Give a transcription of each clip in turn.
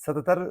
77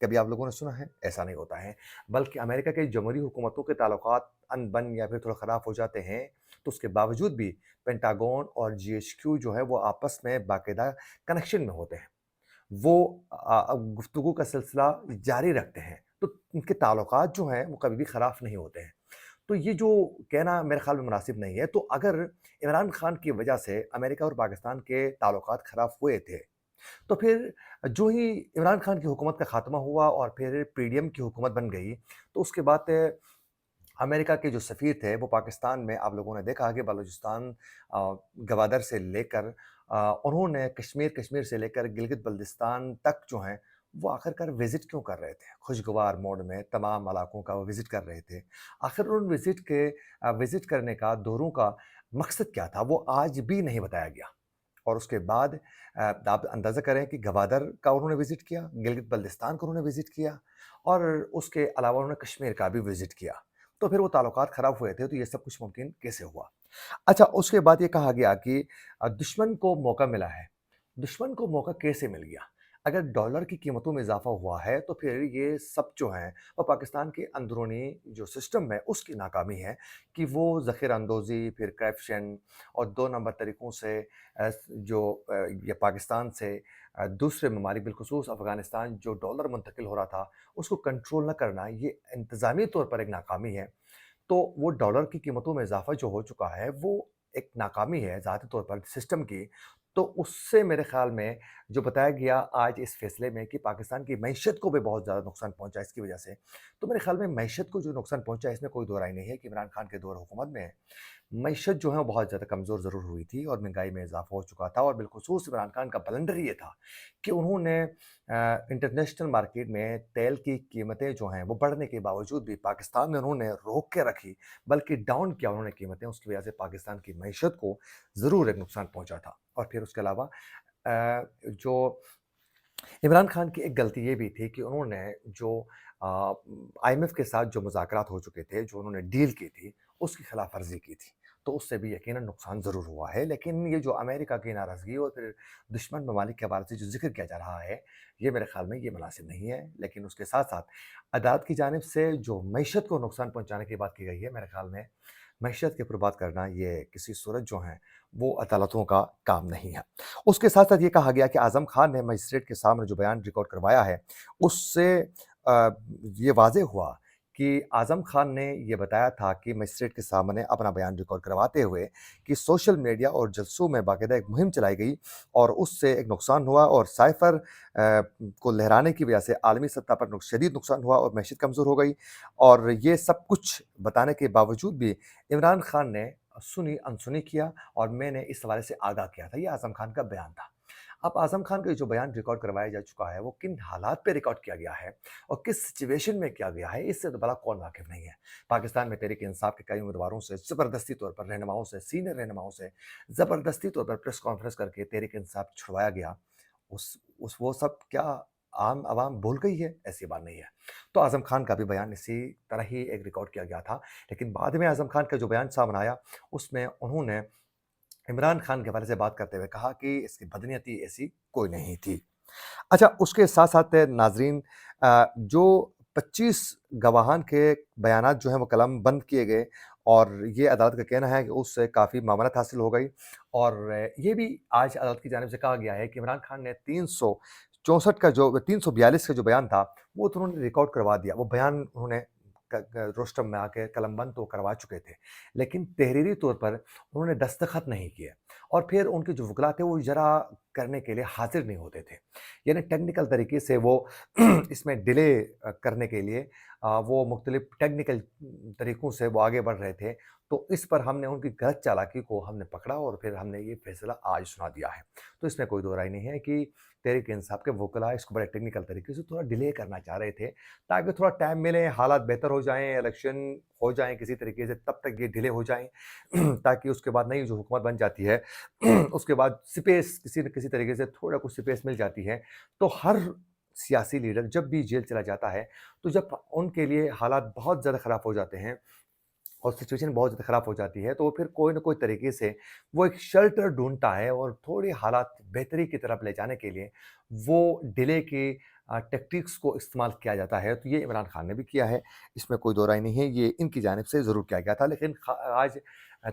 کبھی آپ لوگوں نے سنا ہے؟ ایسا نہیں ہوتا ہے، بلکہ امریکہ کے جمہوری حکومتوں کے تعلقات ان بن یا پھر تھوڑا خراب ہو جاتے ہیں، تو اس کے باوجود بھی پینٹاگون اور جی ایچ کیو جو ہے وہ آپس میں باقاعدہ کنیکشن میں ہوتے ہیں۔ وہ گفتگو کا سلسلہ جاری رکھتے ہیں، تو ان کے تعلقات جو ہیں وہ کبھی بھی خراب نہیں ہوتے ہیں۔ تو یہ جو کہنا میرے خیال میں مناسب نہیں ہے۔ تو اگر عمران خان کی وجہ سے امریکہ اور پاکستان کے تعلقات خراب ہوئے تھے، تو پھر جو ہی عمران خان کی حکومت کا خاتمہ ہوا اور پھر پی ڈی ایم کی حکومت بن گئی، تو اس کے بعد امریکہ کے جو سفیر تھے وہ پاکستان میں، آپ لوگوں نے دیکھا کہ بلوچستان، گوادر سے لے کر انہوں نے کشمیر سے لے کر گلگت بلتستان تک جو ہیں وہ آخر کار وزٹ کیوں کر رہے تھے؟ خوشگوار موڈ میں تمام علاقوں کا وہ وزٹ کر رہے تھے۔ آخر ان وزٹ کرنے کا، دوروں کا مقصد کیا تھا؟ وہ آج بھی نہیں بتایا گیا۔ اور اس کے بعد آپ اندازہ کریں کہ گوادر کا انہوں نے وزٹ کیا، گلگت بلتستان کو انہوں نے وزٹ کیا، اور اس کے علاوہ انہوں نے کشمیر کا بھی وزٹ کیا۔ تو پھر وہ تعلقات خراب ہوئے تھے، تو یہ سب کچھ ممکن کیسے ہوا؟ اچھا، اس کے بعد یہ کہا گیا کہ دشمن کو موقع ملا ہے۔ دشمن کو موقع کیسے مل گیا؟ اگر ڈالر کی قیمتوں میں اضافہ ہوا ہے تو پھر یہ سب جو ہیں وہ پاکستان کے اندرونی جو سسٹم ہے اس کی ناکامی ہے کہ وہ ذخیرہ اندوزی، پھر کرپشن اور دو نمبر طریقوں سے جو یہ پاکستان سے دوسرے ممالک بالخصوص افغانستان جو ڈالر منتقل ہو رہا تھا اس کو کنٹرول نہ کرنا، یہ انتظامی طور پر ایک ناکامی ہے۔ تو وہ ڈالر کی قیمتوں میں اضافہ جو ہو چکا ہے وہ ایک ناکامی ہے ذاتی طور پر سسٹم کی۔ تو اس سے میرے خیال میں جو بتایا گیا آج اس فیصلے میں کہ پاکستان کی معیشت کو بھی بہت زیادہ نقصان پہنچا اس کی وجہ سے، تو میرے خیال میں معیشت کو جو نقصان پہنچا اس میں کوئی دو رائے نہیں ہے کہ عمران خان کے دور حکومت میں معیشت جو ہے وہ بہت زیادہ کمزور ضرور ہوئی تھی اور مہنگائی میں اضافہ ہو چکا تھا، اور بالخصوص عمران خان کا بلنڈر یہ تھا کہ انہوں نے انٹرنیشنل مارکیٹ میں تیل کی قیمتیں جو ہیں وہ بڑھنے کے باوجود بھی پاکستان میں انہوں نے روک کے رکھی، بلکہ ڈاؤن کیا انہوں نے قیمتیں۔ اس کی وجہ سے پاکستان کی معیشت کو ضرور ایک نقصان پہنچا تھا۔ اور پھر اس کے علاوہ جو عمران خان کی ایک غلطی یہ بھی تھی کہ انہوں نے جو آئی ایم ایف کے ساتھ جو مذاکرات ہو چکے تھے، جو انہوں نے ڈیل کی تھی، اس کی خلاف ورزی کی تھی، تو اس سے بھی یقیناً نقصان ضرور ہوا ہے۔ لیکن یہ جو امریکہ کی ناراضگی اور پھر دشمن ممالک کے حوالے سے جو ذکر کیا جا رہا ہے، یہ میرے خیال میں یہ مناسب نہیں ہے۔ لیکن اس کے ساتھ ساتھ عدالت کی جانب سے جو معیشت کو نقصان پہنچانے کی بات کی گئی ہے، میرے خیال میں معیشت کے اوپر بات کرنا یہ کسی صورت جو ہیں وہ عدالتوں کا کام نہیں ہے۔ اس کے ساتھ ساتھ یہ کہا گیا کہ اعظم خان نے مجسٹریٹ کے سامنے جو بیان ریکارڈ کروایا ہے اس سے یہ واضح ہوا کہ اعظم خان نے یہ بتایا تھا کہ مجسٹریٹ کے سامنے اپنا بیان ریکارڈ کرواتے ہوئے کہ سوشل میڈیا اور جلسوں میں باقاعدہ ایک مہم چلائی گئی اور اس سے ایک نقصان ہوا، اور سائفر کو لہرانے کی وجہ سے عالمی سطح پر شدید نقصان ہوا اور معیشت کمزور ہو گئی۔ اور یہ سب کچھ بتانے کے باوجود بھی عمران خان نے سنی انسنی کیا اور میں نے اس حوالے سے آگاہ کیا تھا۔ یہ اعظم خان کا بیان تھا۔ اب اعظم خان کا جو بیان ریکارڈ کروایا جا چکا ہے وہ کن حالات پہ ریکارڈ کیا گیا ہے اور کس سچویشن میں کیا گیا ہے، اس سے تو بڑا کون واقف نہیں ہے۔ پاکستان میں تحریک انصاف کے کئی امیدواروں سے زبردستی طور پر رہنماؤں سے، سینئر رہنماؤں سے زبردستی طور پر پریس کانفرنس کر کے تحریک انصاف چھڑوایا گیا۔ وہ سب کیا عام عوام بھول گئی ہے؟ ایسی بات نہیں ہے۔ تو اعظم خان کا بھی بیان اسی طرح ہی ایک ریکارڈ کیا گیا تھا، لیکن بعد میں اعظم خان کا جو بیان سامنے آیا اس میں انہوں نے عمران خان کے حوالے سے بات کرتے ہوئے کہا کہ اس کی بدنیتی ایسی کوئی نہیں تھی۔ اچھا، اس کے ساتھ ساتھ ناظرین، جو 25 گواہان کے بیانات جو ہیں وہ قلم بند کیے گئے، اور یہ عدالت کا کہنا ہے کہ اس سے کافی معاونت حاصل ہو گئی، اور یہ بھی آج عدالت کی جانب سے کہا گیا ہے کہ عمران خان نے 364 کا جو 342 کا جو بیان تھا وہ تو انہوں نے ریکارڈ کروا دیا۔ وہ بیان انہوں نے روسٹم میں آ کے قلم بند تو کروا چکے تھے، لیکن تحریری طور پر انہوں نے دستخط نہیں کیے، اور پھر ان کے جو وکلا تھے وہ اجرا کرنے کے لیے حاضر نہیں ہوتے تھے، یعنی ٹیکنیکل طریقے سے وہ اس میں ڈیلے کرنے کے لیے وہ مختلف ٹیکنیکل طریقوں سے وہ آگے بڑھ رہے تھے۔ تو اس پر ہم نے ان کی غلط چالاکی کو ہم نے پکڑا اور پھر ہم نے یہ فیصلہ آج سنا دیا ہے۔ تو اس میں کوئی دو رائے نہیں ہے کہ تحریک انصاف کے وکلا اس کو بڑے ٹیکنیکل طریقے سے تھوڑا ڈیلے کرنا چاہ رہے تھے تاکہ تھوڑا ٹائم ملے، حالات بہتر ہو جائیں، الیکشن ہو جائیں کسی طریقے سے، تب تک یہ ڈیلے ہو جائیں تاکہ اس کے بعد نئی جو حکومت بن جاتی ہے اس کے بعد سپیس کسی نہ کسی طریقے سے تھوڑا کچھ سپیس مل جاتی ہے۔ تو ہر سیاسی لیڈر جب بھی جیل چلا جاتا ہے تو جب ان کے لیے حالات بہت زیادہ خراب ہو جاتے ہیں اور سچویشن بہت زیادہ خراب ہو جاتی ہے، تو وہ پھر کوئی نہ کوئی طریقے سے وہ ایک شیلٹر ڈھونڈتا ہے، اور تھوڑی حالات بہتری کی طرف لے جانے کے لیے وہ ڈیلے کی ٹیکٹکس کو استعمال کیا جاتا ہے، تو یہ عمران خان نے بھی کیا ہے، اس میں کوئی دو رائے نہیں ہے، یہ ان کی جانب سے ضرور کیا گیا تھا۔ لیکن آج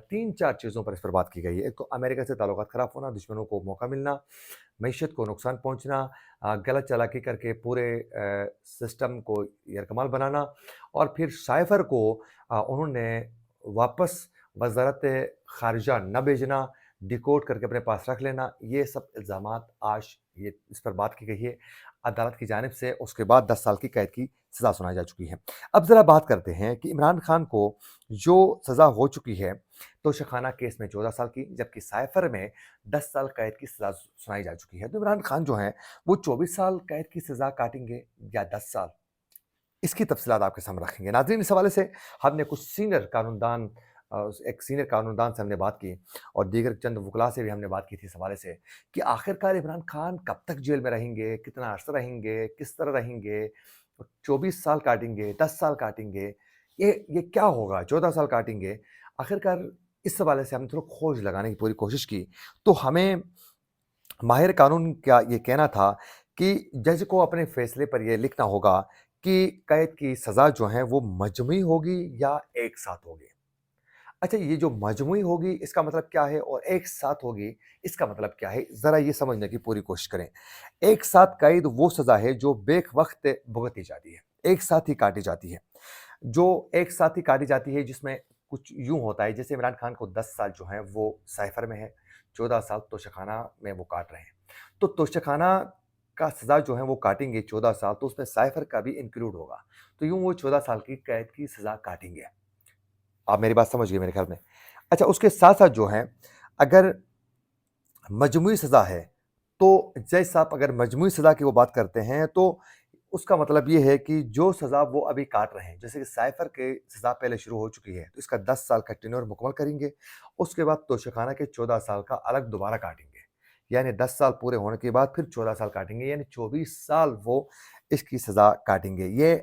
3-4 چیزوں پر اس پر بات کی گئی ہے۔ ایک تو امریکہ سے تعلقات خراب ہونا، دشمنوں کو موقع ملنا، معیشت کو نقصان پہنچنا، غلط چالاکی کر کے پورے سسٹم کو یرغمال بنانا، اور پھر سائفر کو انہوں نے واپس وزارت خارجہ نہ بھیجنا، ڈیکوڈ کر کے اپنے پاس رکھ لینا، یہ سب الزامات آج یہ اس پر بات کی گئی ہے عدالت کی جانب سے۔ اس کے بعد 10 سال کی قید کی سزا سنائی جا چکی ہے۔ اب ذرا بات کرتے ہیں کہ عمران خان کو جو سزا ہو چکی ہے توشہ خانہ کیس میں 14 سال کی، جبکہ سائفر میں 10 سال قید کی سزا سنائی جا چکی ہے، تو عمران خان جو ہیں وہ 24 سال قید کی سزا کاٹیں گے یا 10 سال؟ اس کی تفصیلات آپ کے سامنے رکھیں گے۔ ناظرین، اس حوالے سے ہم نے کچھ ایک سینئر قانون دان سے ہم نے بات کی، اور دیگر چند وکلاء سے بھی ہم نے بات کی تھی اس حوالے سے کہ آخرکار عمران خان کب تک جیل میں رہیں گے، کتنا عرصہ رہیں گے، کس طرح رہیں گے، 24 سال کاٹیں گے، 10 سال کاٹیں گے، یہ کیا ہوگا، 14 سال کاٹیں گے آخرکار؟ اس حوالے سے ہم نے تھوڑا کھوج لگانے کی پوری کوشش کی، تو ہمیں ماہر قانون کا یہ کہنا تھا کہ جج کو اپنے فیصلے پر یہ لکھنا ہوگا کہ قید کی سزا جو ہے وہ مجموعی ہوگی یا ایک ساتھ ہوگی۔ اچھا، یہ جو مجموعی ہوگی اس کا مطلب کیا ہے، اور ایک ساتھ ہوگی اس کا مطلب کیا ہے، ذرا یہ سمجھنے کی پوری کوشش کریں۔ ایک ساتھ قید وہ سزا ہے جو بیک وقت بھگتی جاتی ہے، ایک ساتھ ہی کاٹی جاتی ہے، جو ایک ساتھ ہی کاٹی جاتی ہے، جس میں کچھ یوں ہوتا ہے جیسے عمران خان کو 10 سال جو ہیں وہ سائفر میں ہے، 14 سال توشہ خانہ میں وہ کاٹ رہے ہیں، تو توشہ خانہ کا سزا جو ہے وہ کاٹیں گے 14 سال، تو اس میں سائفر کا بھی انکلوڈ ہوگا، تو یوں وہ 14 سال کی قید کی سزا کاٹیں گے۔ آپ میری بات سمجھ گئے میرے خیال میں۔ اچھا، اس کے ساتھ ساتھ جو ہے اگر مجموعی سزا ہے تو جج صاحب اگر مجموعی سزا کی وہ بات کرتے ہیں تو اس کا مطلب یہ ہے کہ جو سزا وہ ابھی کاٹ رہے ہیں، جیسے کہ سائفر کے سزا پہلے شروع ہو چکی ہے تو اس کا 10 سال کا ٹینور مکمل کریں گے، اس کے بعد توشہ خانہ کے 14 سال کا الگ دوبارہ کاٹیں گے، یعنی 10 سال پورے ہونے کے بعد پھر 14 سال کاٹیں گے، یعنی 24 سال وہ اس کی سزا کاٹیں گے۔ یہ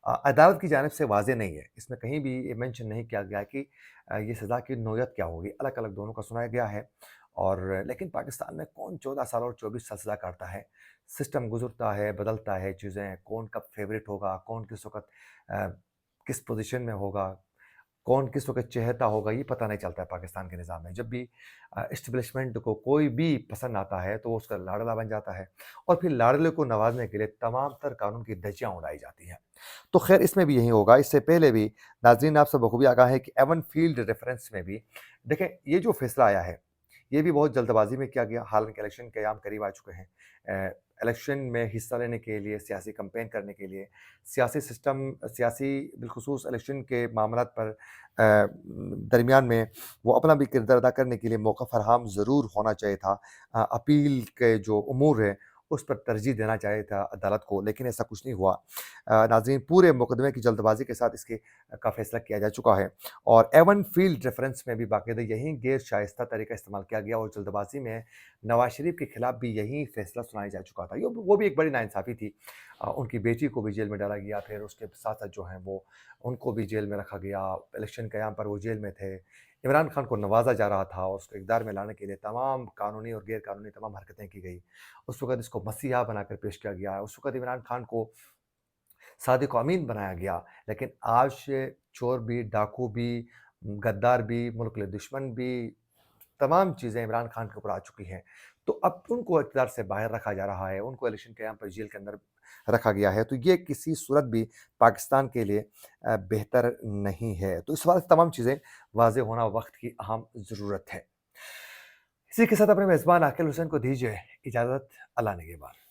عدالت کی جانب سے واضح نہیں ہے، اس میں کہیں بھی یہ مینشن نہیں کیا گیا کہ یہ سزا کی نوعیت کیا ہوگی، الگ الگ دونوں کا سنایا گیا ہے۔ اور لیکن پاکستان میں کون 14 سال اور 24 سال سزا کاٹتا ہے؟ سسٹم گزرتا ہے، بدلتا ہے چیزیں، کون کب فیوریٹ ہوگا، کون کس وقت کس پوزیشن میں ہوگا، کون کس وقت چہتا ہوگا، یہ پتہ نہیں چلتا ہے پاکستان کے نظام میں۔ جب بھی اسٹیبلشمنٹ کو کوئی بھی پسند آتا ہے تو وہ اس کا لاڑلا بن جاتا ہے، اور پھر لاڑلے کو نوازنے کے لیے تمام تر قانون کی دھجیاں اڑائی جاتی ہیں۔ تو خیر، اس میں بھی یہی ہوگا۔ اس سے پہلے بھی ناظرین آپ سے بخوبی آگاہ ہے کہ ایون فیلڈ ریفرنس میں بھی دیکھیں یہ جو فیصلہ آیا ہے یہ بھی بہت جلد بازی میں کیا گیا، حالانکہ الیکشن کے ایام قریب آ چکے ہیں۔ الیکشن میں حصہ لینے کے لیے، سیاسی کمپین کرنے کے لیے، سیاسی بالخصوص الیکشن کے معاملات پر درمیان میں وہ اپنا بھی کردار ادا کرنے کے لیے موقع فراہم ضرور ہونا چاہیے تھا۔ اپیل کے جو امور ہے اس پر ترجیح دینا چاہیے تھا عدالت کو، لیکن ایسا کچھ نہیں ہوا۔ ناظرین، پورے مقدمے کی جلد بازی کے ساتھ اس کا فیصلہ کیا جا چکا ہے، اور ایون فیلڈ ریفرنس میں بھی باقاعدہ یہی غیر شائستہ طریقہ استعمال کیا گیا، اور جلد بازی میں نواز شریف کے خلاف بھی یہی فیصلہ سنایا جا چکا تھا۔ وہ بھی ایک بڑی ناانصافی تھی، ان کی بیٹی کو بھی جیل میں ڈالا گیا، پھر اس کے ساتھ ساتھ جو ہیں وہ ان کو بھی جیل میں رکھا گیا، الیکشن کے قیام پر وہ جیل میں تھے، عمران خان کو نوازا جا رہا تھا، اور اس کو اقتدار میں لانے کے لیے تمام قانونی اور غیر قانونی تمام حرکتیں کی گئی۔ اس وقت اس کو مسیحا بنا کر پیش کیا گیا، اس وقت عمران خان کو صادق و امین بنایا گیا، لیکن آج چور بھی، ڈاکو بھی، غدار بھی، ملک دشمن بھی، تمام چیزیں عمران خان کے اوپر آ چکی ہیں، تو اب ان کو اقتدار سے باہر رکھا جا رہا ہے، ان کو الیکشن کے قیام پر جیل کے اندر رکھا گیا ہے، تو یہ کسی صورت بھی پاکستان کے لیے بہتر نہیں ہے۔ تو اس وقت تمام چیزیں واضح ہونا وقت کی اہم ضرورت ہے۔ اسی کے ساتھ اپنے میزبان عاقل حسین کو دیجیے اجازت، اللہ نگہبان۔